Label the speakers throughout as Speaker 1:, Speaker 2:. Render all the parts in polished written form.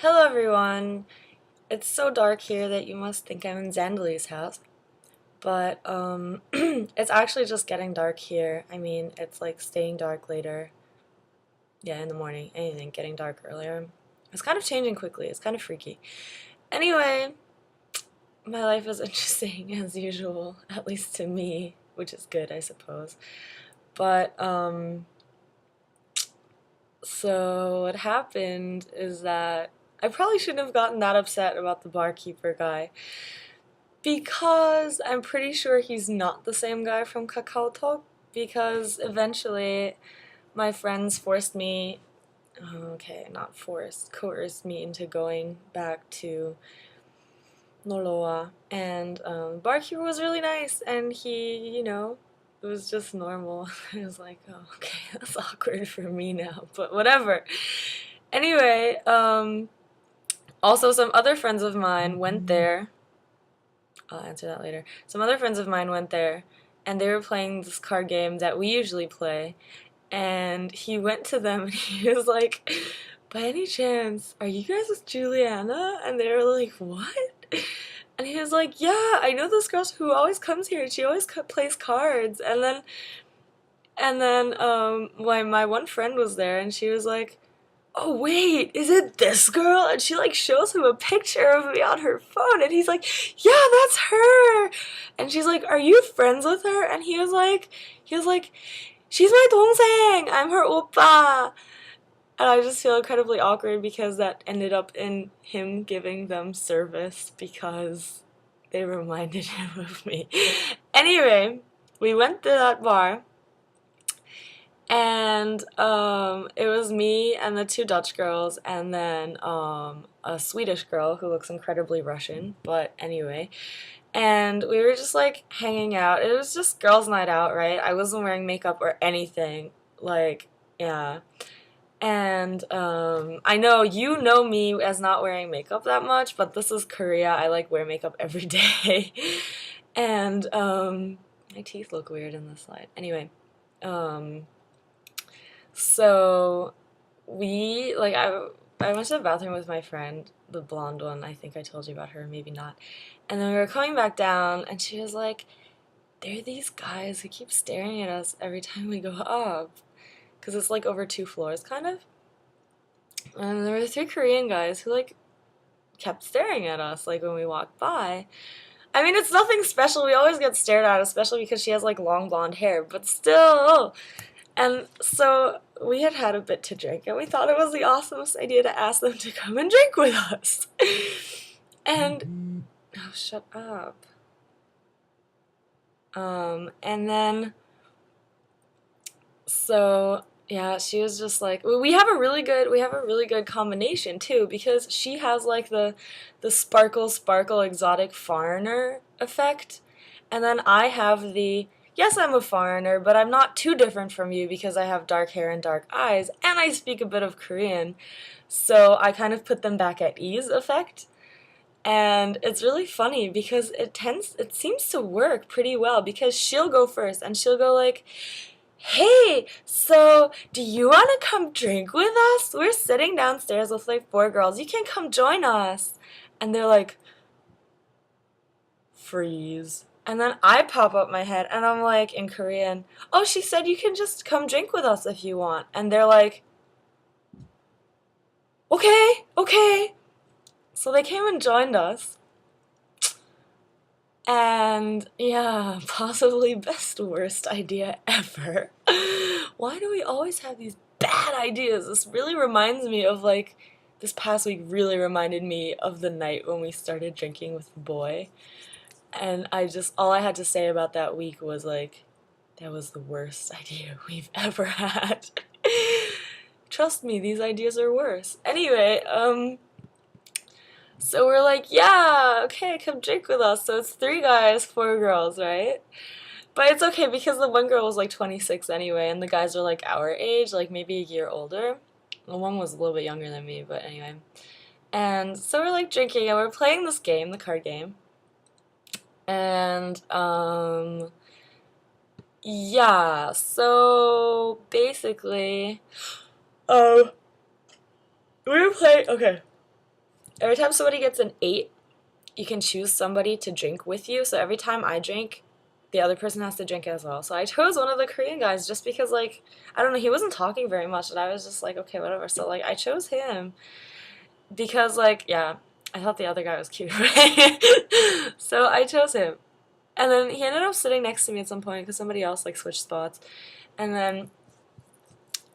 Speaker 1: Hello everyone! It's so dark here that you must think I'm in Zandali's house, but it's actually just getting dark here. I mean, it's like staying dark later. Yeah, in the morning, anything, getting dark earlier. It's kind of changing quickly, it's kind of freaky. Anyway, my life is interesting as usual, at least to me, which is good, I suppose. But, so what happened is that I probably shouldn't have gotten that upset about the barkeeper guy. Because I'm pretty sure he's not the same guy from KakaoTalk, because eventually my friends forced me, okay, not forced, coerced me into going back to Noloa, and barkeeper was really nice, and he, it was just normal. I was like, oh, okay, that's awkward for me now, but whatever. Anyway, also some other friends of mine went there. I'll answer that later. Some other friends of mine went there, and they were playing this card game that we usually play, and he went to them and he was like, by any chance, are you guys with Juliana? And they were like, what? And he was like, yeah, I know this girl who always comes here, she always plays cards. And then my one friend was there, and she was like, oh wait, is it this girl? And she like shows him a picture of me on her phone, and he's like, yeah, that's her. And she's like, are you friends with her? And he was like, she's my 동생, I'm her oppa. And I just feel incredibly awkward because that ended up in him giving them service because they reminded him of me. Anyway, we went to that bar, and it was me and the two Dutch girls, and then a Swedish girl who looks incredibly Russian, but anyway. And we were just like hanging out. It was just girls' night out, right? I wasn't wearing makeup or anything. Like, yeah. And I know you know me as not wearing makeup that much, but this is Korea. I like wear makeup every day. And my teeth look weird in this slide. Anyway, um, so I went to the bathroom with my friend, the blonde one. I think I told you about her, maybe not. And then we were coming back down, and she was like, there are these guys who keep staring at us every time we go up. Because it's like over 2 floors, kind of. And there were 3 Korean guys who like kept staring at us like when we walked by. I mean, it's nothing special. We always get stared at, especially because she has like long blonde hair, but still. And so we had had a bit to drink, and we thought it was the awesomest idea to ask them to come and drink with us. And oh, shut up. And then so yeah, she was just like, we have a really good combination too, because she has like the sparkle exotic foreigner effect, and then I have the, yes, I'm a foreigner, but I'm not too different from you because I have dark hair and dark eyes, and I speak a bit of Korean, so I kind of put them back at ease effect. And it's really funny because it seems to work pretty well, because she'll go first and she'll go like, hey, so do you want to come drink with us? We're sitting downstairs with like 4 girls. You can come join us. And they're like, freeze. And then I pop up my head and I'm like in Korean, oh, she said you can just come drink with us if you want. And they're like, okay, okay. So they came and joined us. And yeah, possibly best worst idea ever. Why do we always have these bad ideas? This really reminds me of like, this past week really reminded me of the night when we started drinking with the boy. And all I had to say about that week was like, that was the worst idea we've ever had. Trust me, these ideas are worse. Anyway, so we're like, yeah, okay, come drink with us. So it's 3 guys, 4 girls, right? But it's okay because the one girl was like 26 anyway, and the guys are like our age, like maybe a year older. The one was a little bit younger than me, but anyway. And so we're like drinking and we're playing this game, the card game. And yeah, so basically we were playing, okay. every time somebody gets an 8, you can choose somebody to drink with you. So every time I drink, the other person has to drink as well. So I chose one of the Korean guys just because, like, I don't know, he wasn't talking very much, and I was just like, okay, whatever. So, like, I chose him because, like, yeah, I thought the other guy was cute, right? So I chose him. And then he ended up sitting next to me at some point because somebody else, like, switched spots. And then,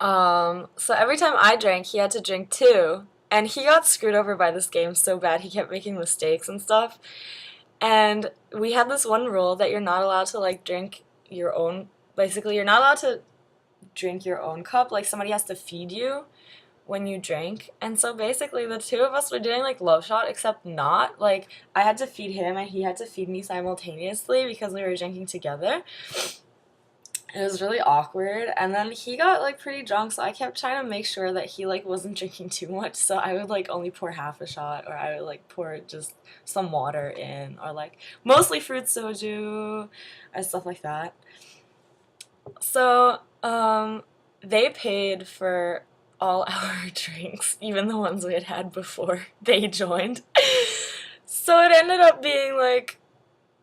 Speaker 1: so every time I drank, he had to drink too. And he got screwed over by this game so bad, he kept making mistakes and stuff. And we had this one rule that you're not allowed to, like, drink your own, basically, you're not allowed to drink your own cup. Like, somebody has to feed you when you drink. And so basically, the two of us were doing, like, love shot, except not. Like, I had to feed him and he had to feed me simultaneously because we were drinking together. It was really awkward, and then he got, like, pretty drunk, so I kept trying to make sure that he, like, wasn't drinking too much, so I would, like, only pour half a shot, or I would, like, pour just some water in, or, like, mostly fruit soju, and stuff like that. So, they paid for all our drinks, even the ones we had had before they joined. So it ended up being, like,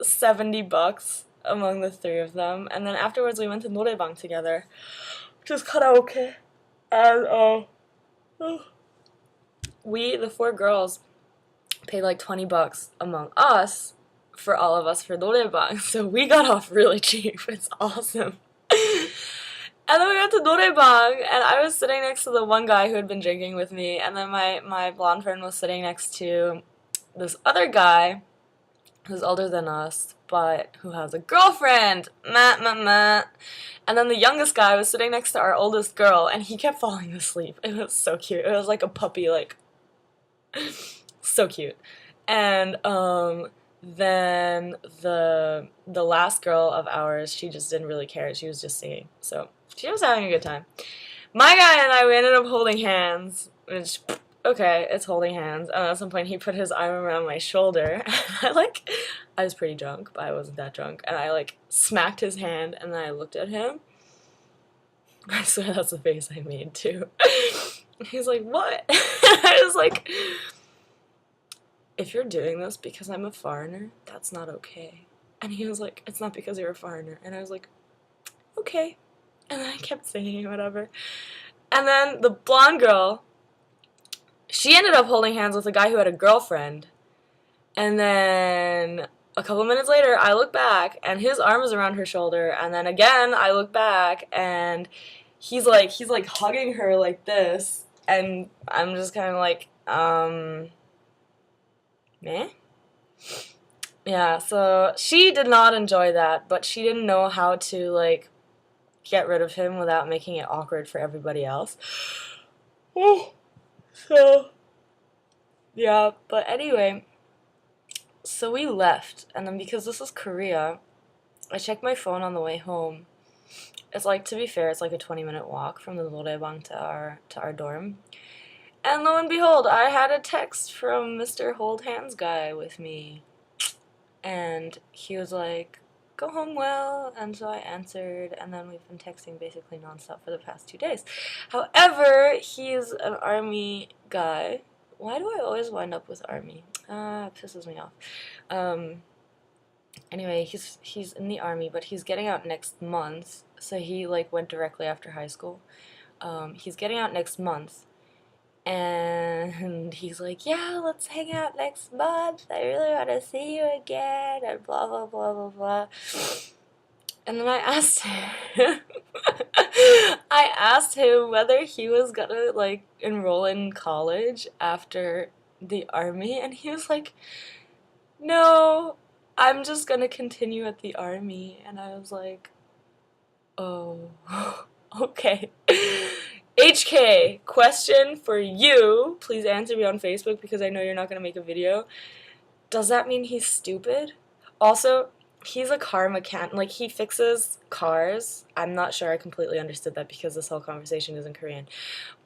Speaker 1: $70 among the three of them, and then afterwards we went to 노래방 together, which is karaoke, and we, the 4 girls, paid like $20 among us for all of us for 노래방, so we got off really cheap. It's awesome. And then we went to 노래방, and I was sitting next to the one guy who had been drinking with me, and then my blonde friend was sitting next to this other guy who's older than us, but who has a girlfriend. And then the youngest guy was sitting next to our oldest girl, and he kept falling asleep. It was so cute. It was like a puppy, like, so cute. And then the last girl of ours, she just didn't really care. She was just singing, so she was having a good time. My guy and I, we ended up holding hands, which, okay, it's holding hands. And at some point he put his arm around my shoulder, and I was pretty drunk, but I wasn't that drunk, and I, like, smacked his hand, and then I looked at him. I swear that's the face I made, too. He's like, what? I was like, if you're doing this because I'm a foreigner, that's not okay. And he was like, it's not because you're a foreigner. And I was like, okay. And then I kept singing or whatever. And then the blonde girl, she ended up holding hands with a guy who had a girlfriend. And then a couple minutes later, I look back, and his arm is around her shoulder. And then again, I look back, and he's like hugging her like this. And I'm just kind of like, meh? Yeah, so she did not enjoy that, but she didn't know how to, like, get rid of him without making it awkward for everybody else. So, yeah, but anyway, so we left, and then because this is Korea, I checked my phone on the way home. It's like, to be fair, it's like a 20-minute walk from the 노래방 to our dorm. And lo and behold, I had a text from Mr. Hold Hands guy with me. And he was like, go home well, and so I answered, and then we've been texting basically nonstop for the past 2 days. However, he's an army guy. Why do I always wind up with army? It pisses me off. Anyway, he's in the army, but he's getting out next month, so he, like, went directly after high school. He's getting out next month, and he's like, yeah, let's hang out next month. I really want to see you again, and blah, blah, blah, blah, blah. And then I asked him, I asked him whether he was gonna, like, enroll in college after the army, and he was like, no, I'm just gonna continue at the army. And I was like, oh, okay. HK, question for you. Please answer me on Facebook because I know you're not going to make a video. Does that mean he's stupid? Also, he's a car mechanic. Like, he fixes cars. I'm not sure I completely understood that because this whole conversation is in Korean.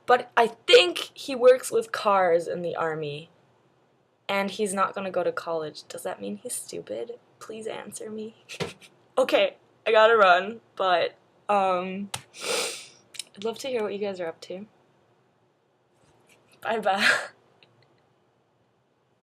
Speaker 1: But I think he works with cars in the army. And he's not going to go to college. Does that mean he's stupid? Please answer me. Okay, I gotta run. But, I'd love to hear what you guys are up to. Bye-bye.